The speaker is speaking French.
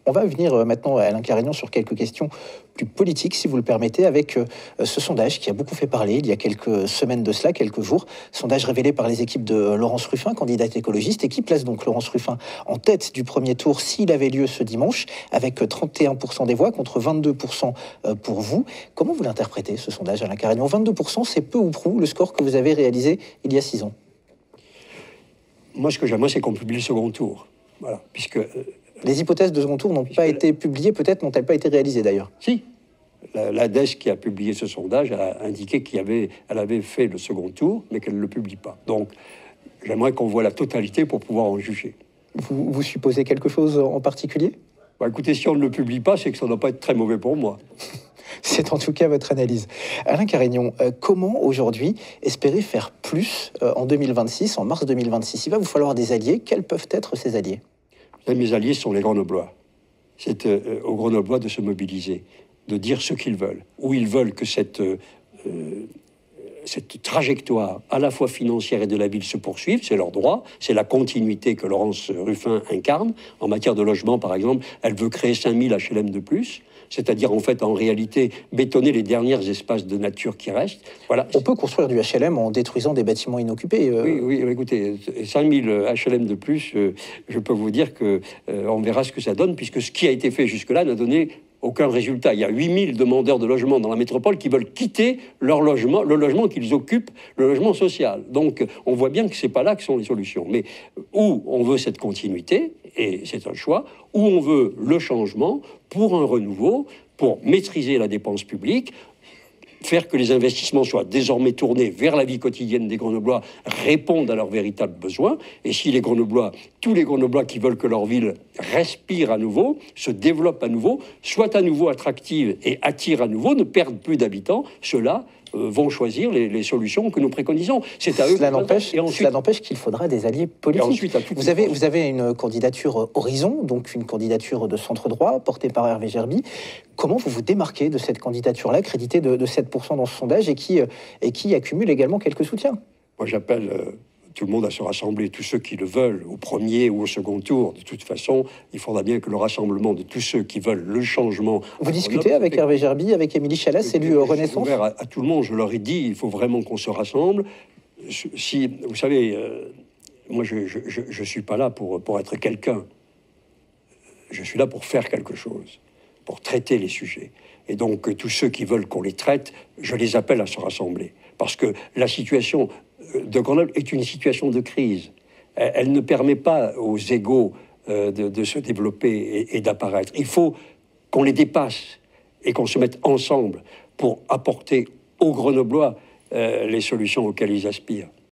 On va venir maintenant, Alain Carignan, sur quelques questions plus politiques, si vous le permettez, avec ce sondage qui a beaucoup fait parler il y a quelques semaines de cela, quelques jours. Sondage révélé par les équipes de Laurence Ruffin, candidate écologiste, et qui place donc Laurence Ruffin en tête du premier tour s'il avait lieu ce dimanche, avec 31% des voix contre 22% pour vous. Comment vous l'interprétez, ce sondage, Alain Carignan? 22%, c'est peu ou prou le score que vous avez réalisé il y a 6 ans. Moi, ce que j'aimerais, c'est qu'on publie le second tour. Voilà, puisque... Les hypothèses de second tour n'ont pas été publiées, peut-être n'ont-elles pas été réalisées d'ailleurs? Si. L'ADES qui a publié ce sondage a indiqué qu'elle avait fait le second tour, mais qu'elle ne le publie pas. Donc, j'aimerais qu'on voit la totalité pour pouvoir en juger. Vous supposez quelque chose en particulier? Bah, écoutez, si on ne le publie pas, c'est que ça ne doit pas être très mauvais pour moi. C'est en tout cas votre analyse. Alain Carignan, comment aujourd'hui espérer faire plus en 2026, en mars 2026? Il va vous falloir des alliés. Quels peuvent être ces alliés? Mes alliés sont les Grenoblois. C'est aux Grenoblois de se mobiliser, de dire ce qu'ils veulent, où ils veulent que cette trajectoire, à la fois financière et de la ville, se poursuive. C'est leur droit, c'est la continuité que Laurence Ruffin incarne. En matière de logement, par exemple, elle veut créer 5000 HLM de plus, c'est-à-dire en fait, en réalité, bétonner les derniers espaces de nature qui restent. Voilà. On peut construire du HLM en détruisant des bâtiments inoccupés. Oui, écoutez, 5000 HLM de plus, je peux vous dire qu'on verra ce que ça donne, puisque ce qui a été fait jusque-là n'a donné aucun résultat. Il y a 8000 demandeurs de logement dans la métropole qui veulent quitter leur logement, le logement qu'ils occupent, le logement social. Donc, on voit bien que ce n'est pas là que sont les solutions. Mais où on veut cette continuité, et c'est un choix, où on veut le changement pour un renouveau, pour maîtriser la dépense publique, faire que les investissements soient désormais tournés vers la vie quotidienne des Grenoblois, répondent à leurs véritables besoins. Et si les Grenoblois, tous les Grenoblois qui veulent que leur ville respire à nouveau, se développe à nouveau, soit à nouveau attractive et attire à nouveau, ne perdent plus d'habitants, ceux-là vont choisir les solutions que nous préconisons. C'est à eux. Cela n'empêche qu'il faudra des alliés politiques. Vous avez une candidature Horizon, donc une candidature de centre droit, portée par Hervé Gerby. Comment vous vous démarquez de cette candidature-là, créditée de 7% dans ce sondage, et qui accumule également quelques soutiens? Moi, j'appelle tout le monde à se rassembler, tous ceux qui le veulent, au premier ou au second tour. De toute façon, il faudra bien que le rassemblement de tous ceux qui veulent le changement... Vous discutez avec Hervé Gerby, avec Émilie Chalas, élu Renaissance? Je suis ouvert à tout le monde, je leur ai dit, il faut vraiment qu'on se rassemble. Si, vous savez, moi, je suis pas là pour être quelqu'un. Je suis là pour faire quelque chose, pour traiter les sujets. Et donc, tous ceux qui veulent qu'on les traite, je les appelle à se rassembler. Parce que la situation de Grenoble est une situation de crise. Elle ne permet pas aux égaux de se développer et d'apparaître. Il faut qu'on les dépasse et qu'on se mette ensemble pour apporter aux Grenoblois les solutions auxquelles ils aspirent.